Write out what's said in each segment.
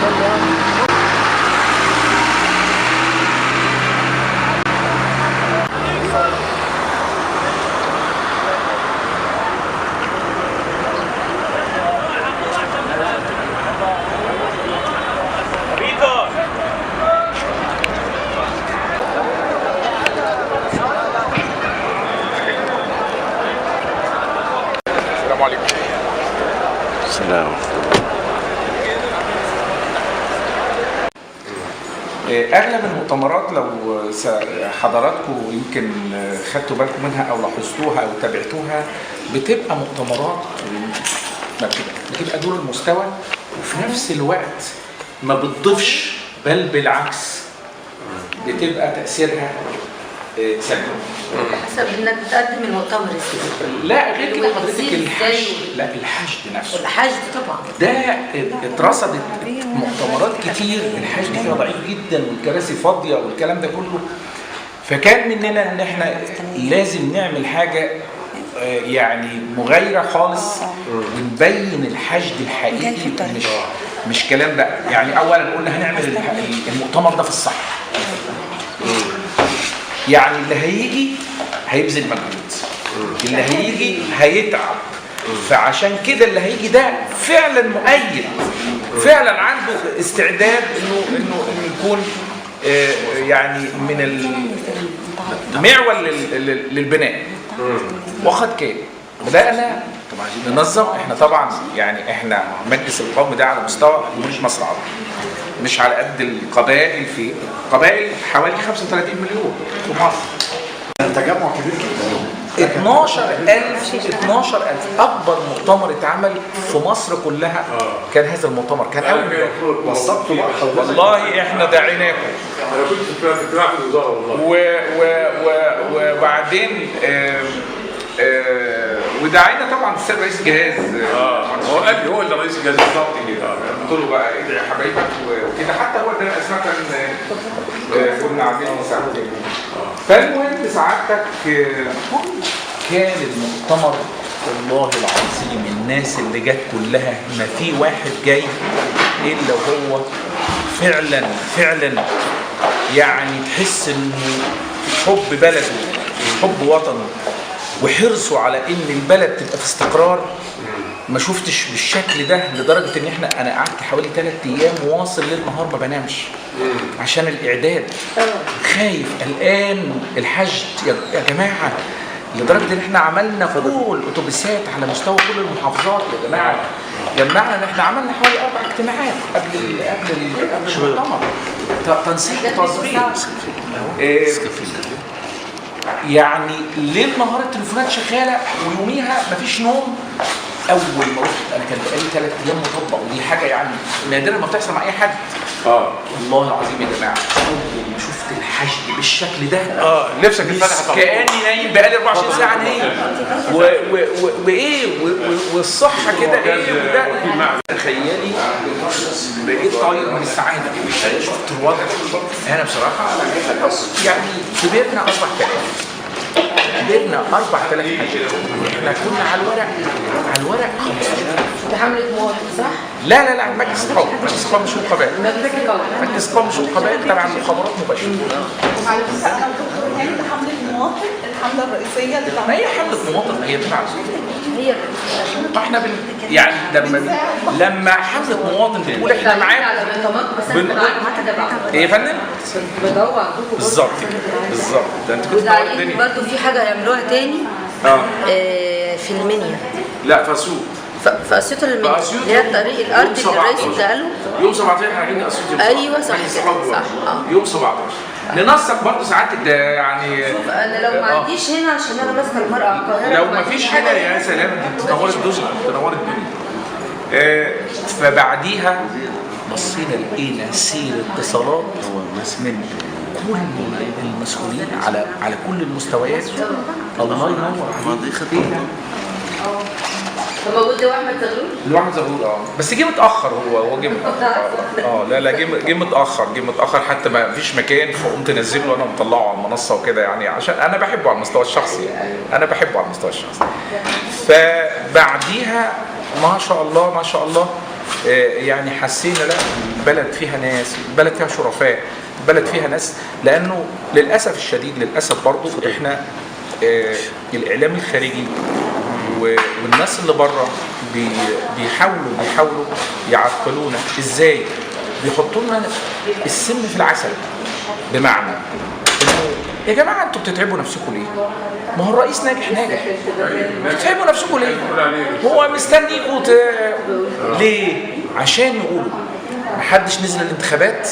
السلام عليكم. السلام. اغلب المؤتمرات لو حضراتكم يمكن خدتوا بالكم منها او لاحظتوها او تابعتوها بتبقى مؤتمرات بتبقى دور المستوى، وفي نفس الوقت ما بتضيفش بل بالعكس بتبقى تاثيرها سلبي. حسب انك بتقدم المؤتمر ازاي. لا غير كده حضرتك الحشد، لا الحشد نفسه، الحشد طبعا ده اترصدت مؤتمرات كتير الحشد فيها ضعيف جدا والكراسي فاضيه والكلام ده كله، فكان مننا ان احنا لازم نعمل حاجه يعني مغايره خالص ونبين الحشد الحقيقي، مش كلام بقى. يعني اولا قلنا هنعمل المؤتمر ده في الصحراء، يعني اللي هيجي هيبذل مجهود، اللي هيجي هيتعب، فعشان كده اللي هيجي ده فعلا مؤيد، فعلا عنده استعداد انه يكون يعني من المعول للبناء. واخد كام؟ بدأنا ننظم. احنا طبعا يعني احنا مجلس القومي ده على مستوى جمهورية مصر العربية، مش على قد القبائل. في قبائل حوالي 35 مليون في مصر. تجمع كبير جدا. 12,000 اكبر مؤتمر اتعمل في مصر كلها كان هذا المؤتمر. كان اول وصلتوا بقى والله احنا دعيناكم. انا كنت في اجتماع في الوزاره والله. وبعدين ودعينا طبعا السيد رئيس الجهاز. هو قال لي هو اللي رئيس الجهاز بالظبط كده. قلت له بقى ادعي حبايبك وكده، حتى هو ده اسمها كنا عاملين ساعتين. فالمهم سعادتك كان المؤتمر والله العظيم الناس اللي جت كلها ما في واحد جاي الا وهو فعلا يعني تحس انه حب بلده، حب وطنه، وحرصوا على ان البلد تبقى في استقرار. ما شفتش بالشكل ده، لدرجه ان انا قعدت حوالي 3 ايام واصل ليل نهار ما بنامش عشان الاعداد، خايف قلقان الحشد يا جماعه، لدرجه ان احنا عملنا كل اتوبيسات على مستوى كل المحافظات. يا جماعه جمعنا ان احنا عملنا حوالي 4 اجتماعات قبل المؤتمر، تنسيق وتظبيط. يعني ليل نهار التليفونات شغاله، ويوميها مفيش نوم. اول ما رحت انا كان بقالي 3 ايام مطبق، ودي حاجه يعني نادرا ما بتحصل مع اي حد. والله العظيم يا جماعه اول ما شفت الحشد بالشكل ده نفسك اتفتحت كاني نايم بقالي 24 ساعه نايم، وايه والصحه كده ايه وده. تخيلي بقيت طاير من السعاده. شفت الوضع. انا بصراحه يعني كبرنا اصبح كلام، كبرنا 4000 حاجه. احنا كنا على الورق 15. دي حملة مواطن صح؟ لا مجلس القومي مش القبائل. مجلس القومي مش القبائل، تبع المخابرات مباشره. يعني حملة مواطن، الحملة الرئيسية اللي ما هي حملة مواطن، هي تبع هي احنا يعني لما حملة مواطن بنقول احنا معاك على بنطمات، بس انا معاك تبع ايه يا فندم؟ بدور عندكم بالظبط ده انت كنت بتدور الدنيا. برضه في حاجة يعملوها تاني في المنيا. لا في اسيوط. في اسيوط المنيا اللي هي الطريق الارضي اللي الرئيس اداله يوم 17 احنا رايحين اسيوط. ايوه صح صح يوم 17 ننسق برضه ساعتك ده يعني. شوف انا لو ما عنديش هنا عشان انا ماسكه المرأة على القاهرة، لو ما فيش حاجه يا سلام تنور الدنيا. فبعديها بصينا لقينا سير اتصالات من كل المسؤولين على كل المستويات. الله ينور عليك. موجود ده احمد زغلول؟ اللي احمد زغلول بس جه متاخر. هو جه متاخر. لا جه متاخر حتى ما فيش مكان، فقمت نزله وانا مطلعه على المنصه وكده، يعني عشان انا بحبه على المستوى الشخصي. فبعديها ما شاء الله يعني حسينا لا البلد فيها ناس، البلد فيها شرفاء، البلد فيها ناس. لانه للاسف الشديد، للاسف برضه احنا الاعلام الخارجي والناس اللي بره بيحاولوا يعقلونا. ازاي؟ بيحطوا لنا السم في العسل، بمعنى انه يا جماعه انتوا بتتعبوا نفسكم ليه؟ ما هو الرئيس ناجح بتتعبوا نفسكم ليه؟ هو مستنيكوا ليه؟ عشان يقولوا محدش نزل الانتخابات.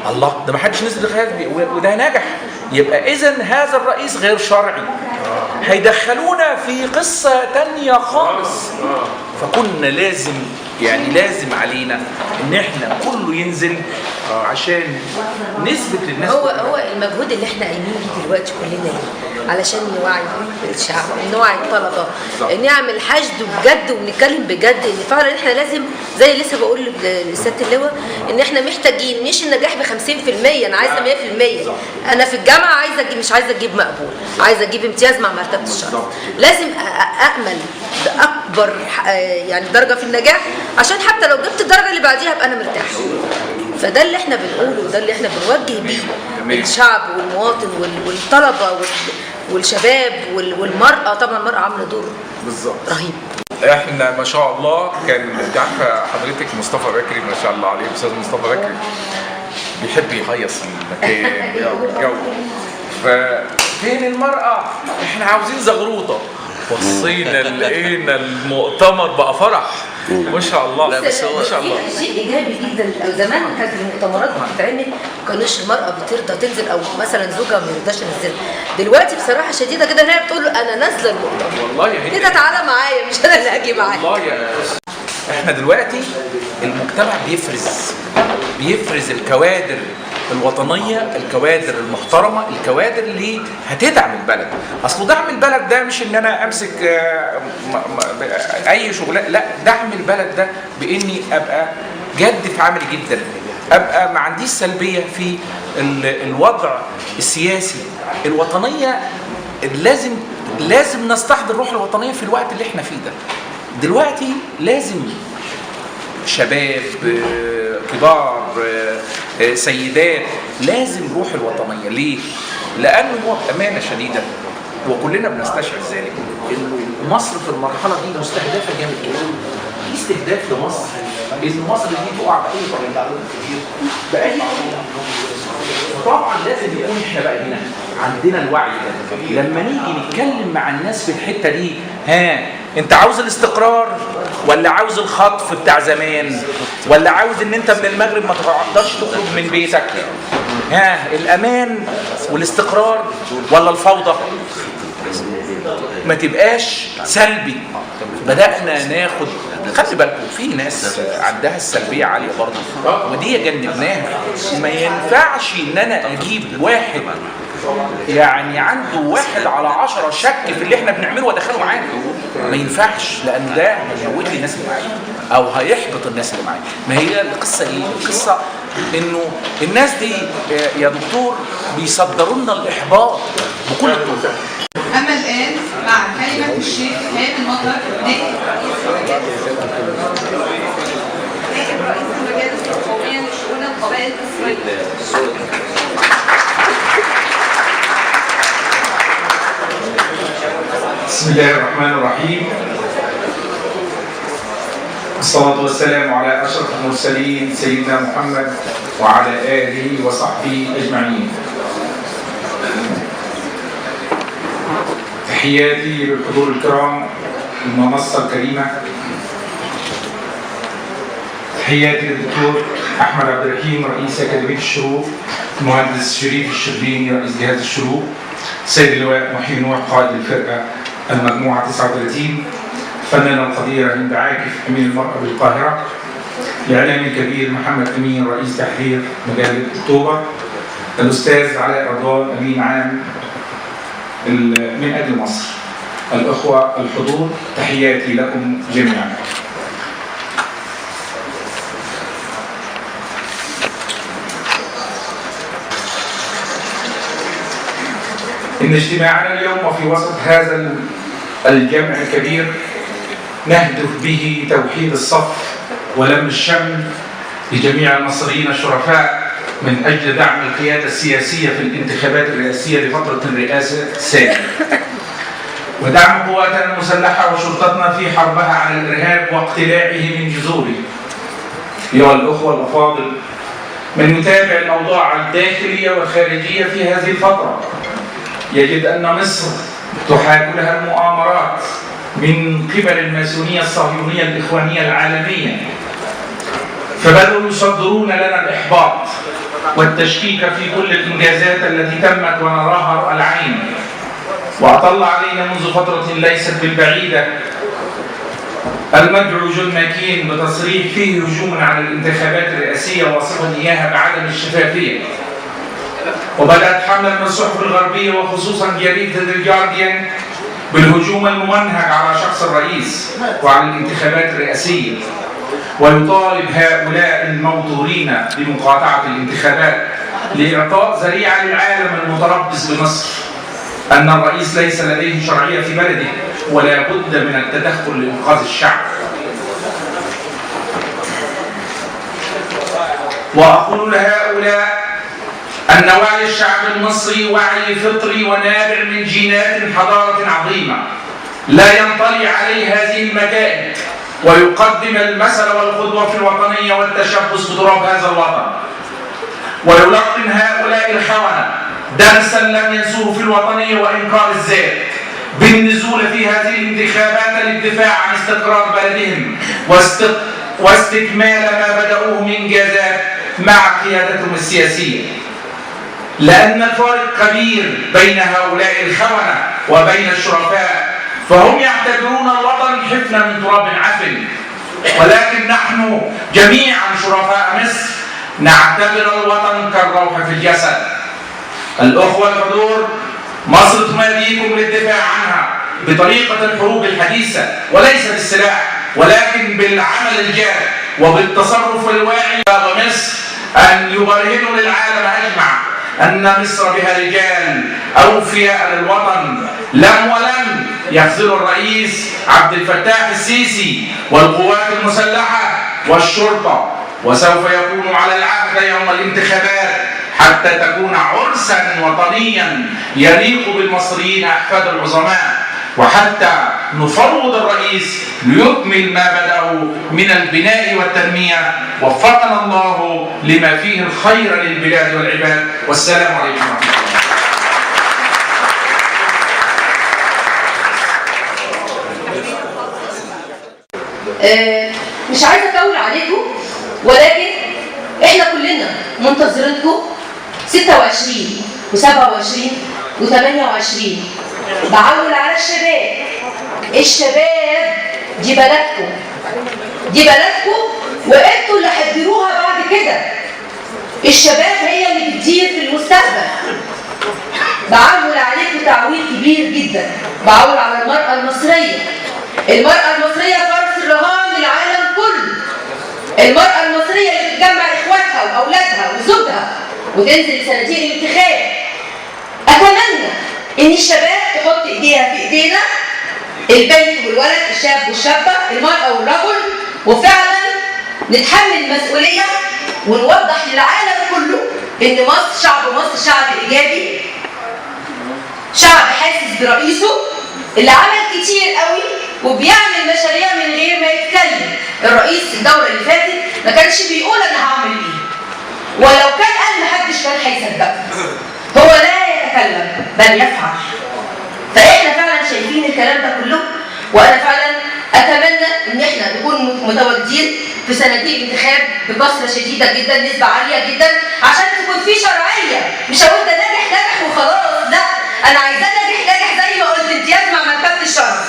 الله، ده محدش نزل الانتخابات وده نجح، يبقى اذا هذا الرئيس غير شرعي، هيدخلونا في قصة تانية خالص. فكنا لازم علينا ان احنا كله ينزل عشان نثبت للناس. هو المجهود اللي احنا قايمين بيه دلوقتي كلنا علشان نوعي الشعب، نوعي الطلبه، نعمل حشد بجد ونتكلم بجد ان فعلا احنا لازم، زي اللي لسه بقول لسياده اللواء، ان احنا محتاجين مش النجاح ب 50%، انا عايزه 100%. انا في الجامعه عايزه اجيب، مش عايزه اجيب مقبول، عايزه اجيب امتياز مع مرتبه الشرف. لازم امل باكبر يعني درجه في النجاح، عشان حتى لو جبت الدرجه اللي بعديها ابقى انا مرتاح. فده اللي احنا بنقوله، وده اللي احنا بنوجه بيه الشعب والمواطن والطلبه والشباب والمرأة. طبعا المرأة عاملة دور بالظبط رهيب. احنا ما شاء الله كان عارفه حضرتك مصطفى بكري، ما شاء الله عليه استاذ مصطفى بكري بيحب يهيص المكان جو. ففين المرأة؟ احنا عاوزين زغروطة. بصينا لقينا المؤتمر بقى فرح ما شاء الله. لا بس هو ما شاء الله شيء ايجابي جدا. زمان كانت المؤتمرات بتتعمل ما كانوش المراه بترضى تنزل، او مثلا زوجها ما يرضاش ينزل. دلوقتي بصراحه شديده كده هي بتقول له انا نازله المؤتمر، والله يا كده تعالى معايا، مش انا اللي هاجي معاك. والله يا احنا دلوقتي المجتمع بيفرز الكوادر الوطنيه، الكوادر المحترمه، الكوادر اللي هتدعم البلد. اصل دعم البلد ده مش ان انا امسك اي شغلانه، لا، دعم البلد ده باني ابقى جد في عملي جدا، ابقى ما عنديش سلبيه في الوضع السياسي. الوطنيه لازم نستحضر الروح الوطنيه في الوقت اللي احنا فيه ده. دلوقتي لازم شباب، كبار، سيدات، لازم روح الوطنيه. ليه؟ لانه هو بامانه شديده وكلنا بنستشعر ذلك انه مصر في المرحله دي مستهدفه جامد جدا. في استهداف لمصر ان مصر دي تقع باي طريقه، باي طريقه. طبعا لازم يكون احنا بقى هنا عندنا الوعي ده. لما نيجي نتكلم مع الناس في الحته دي، انت عاوز الاستقرار ولا عاوز الخطف بتاع زمان، ولا عاوز ان انت من المغرب ما تقدرش تخرج من بيتك؟ الامان والاستقرار ولا الفوضى؟ ما تبقاش سلبي. بدأنا ناخد، خلي بالكم في ناس عندها السلبية عالية برضه، ودي جنبناها. ما ينفعش ان انا اجيب واحد يعني عنده 1 على 10 شك في اللي احنا بنعمله وادخله معانا. ما ينفعش، لان ده هيموت لي الناس اللي معايا او هيحبط الناس اللي معايا. ما هي القصه ايه؟ القصه انه الناس دي يا دكتور بيصدروا لنا الاحباط بكل الطرق. اما الان مع كلمه الشيخ هاني المطر نائب رئيس المجالس القوميه لشؤون القبائل الاسرائيليه. بسم الله الرحمن الرحيم. الصلاة والسلام على أشرف المرسلين سيدنا محمد وعلى آله وصحبه أجمعين. تحياتي للحضور الكرام المنصة الكريمة. تحياتي للدكتور أحمد عبد الرحيم رئيس أكاديمية الشروق، المهندس شريف الشربيني رئيس جهاز الشروق، سيد اللواء محي نوح قائد الفرقة المجموعة 39، الفنان القدير هند عاكف أمين المرأة بالقاهرة، الإعلامي الكبير محمد أمين رئيس تحرير مجلة أكتوبر، الأستاذ علاء رضوان أمين عام من أجل مصر، الأخوة الحضور، تحياتي لكم جميعا. إن اجتماعنا اليوم وفي وسط هذا الجمع الكبير نهدف به توحيد الصف ولم الشمل لجميع المصريين الشرفاء من أجل دعم القيادة السياسية في الانتخابات الرئاسية لفترة الرئاسة الثانية، ودعم قواتنا المسلحة وشرطتنا في حربها على الإرهاب واقتلاعه من جذوره. أيها الأخوة الأفاضل، من يتابع الأوضاع الداخلية والخارجية في هذه الفترة يجد أن مصر تحاك لها المؤامرات من قبل الماسونية الصهيونية الإخوانية العالمية، فبدأوا يصدرون لنا الإحباط والتشكيك في كل الإنجازات التي تمت ونراها رأى العين. وأطل علينا منذ فترة ليست بالبعيدة المدعو جون ماكين بتصريح فيه هجوم على الانتخابات الرئاسية واصفا إياها بعدم الشفافية. وبدأت حملة من الصحف الغربية وخصوصا جريدة الجارديان بالهجوم الممنهج على شخص الرئيس وعلى الانتخابات الرئاسية، ويطالب هؤلاء الموتورين بمقاطعة الانتخابات لإعطاء ذريعة للعالم المتربص بمصر أن الرئيس ليس لديه شرعية في بلده ولا بد من التدخل لإنقاذ الشعب. وأقول لهؤلاء أن وعي الشعب المصري وعي فطري ونابع من جينات حضارة عظيمة لا ينطلي عليه هذه المكائد، ويقدم المثل والقدوة في الوطنية والتشبث بتراب هذا الوطن، ويلقن هؤلاء الخونة درسا لم ينسوه في الوطنية وإنكار الذات بالنزول في هذه الانتخابات للدفاع عن استقرار بلدهم واستكمال ما بدأوه من إنجازات مع قيادتهم السياسية، لأن الفارق كبير بين هؤلاء الخونة وبين الشرفاء، فهم يعتبرون الوطن حفنة من تراب عفن، ولكن نحن جميعا شرفاء مصر نعتبر الوطن كالروح في الجسد. الأخوة الحضور، مصر تناديكم للدفاع عنها بطريقة الحروب الحديثة وليس بالسلاح ولكن بالعمل الجاد وبالتصرف الواعي. مصر أن يبرهنوا للعالم أجمع أن مصر بها رجال أوفياء للوطن لم ولم يخذلوا الرئيس عبد الفتاح السيسي والقوات المسلحة والشرطة، وسوف يكون على العهد يوم الانتخابات حتى تكون عرسا وطنيا يليق بالمصريين أحفاد العظماء، وحتى نفوض الرئيس ليكمل ما بدأه من البناء والتنمية. وفقنا الله لما فيه الخير للبلاد والعباد، والسلام عليكم ورحمة الله. مش عايزة أطول عليكم، ولكن احنا كلنا منتظرينكم 26 و27 و28. بعول على الشباب دي بلدكم، وانتوا اللي هتديروها بعد كده. الشباب هي اللي بتدير في المستقبل. بعول عليكم تعويل كبير جدا، بعول على المرأة المصرية. المرأة المصرية فرس الرهان للعالم كله. المرأة المصرية اللي بتجمع اخواتها واولادها وزوجها وتنزل صناديق الانتخاب. اتمنى ان الشباب تحط ايديها في ايدينا، البنت والولد، الشاب والشابه، المرأة والرجل، وفعلا نتحمل المسؤولية ونوضح للعالم كله ان مصر، شعب مصر شعب ايجابي، شعب حاسس برئيسه اللي عمل كتير قوي وبيعمل مشاريع من غير ما يتكلم. الرئيس الدورة اللي فاتت ما كانش بيقول انا هعمل ايه، ولو كان قال محدش كان هيصدقه. هو لا يتكلم بل يفعل. فاحنا فعلا شايفين الكلام ده كله، وانا فعلا اتمنى ان احنا نكون متواجدين في صناديق الانتخاب بكثره شديده جدا، نسبه عاليه جدا، عشان تكون في شرعيه. مش هقول ده ناجح وخلاص، لا، انا عايزاه ناجح زي ما قلت، امتياز مع مرتبه الشرف.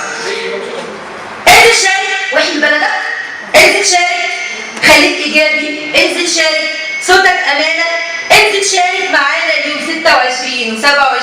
انزل شارك واحمي بلدك، انزل شارك خليك ايجابي، انزل شارك صوتك امانه، انزل شارك معانا اليوم 26 و27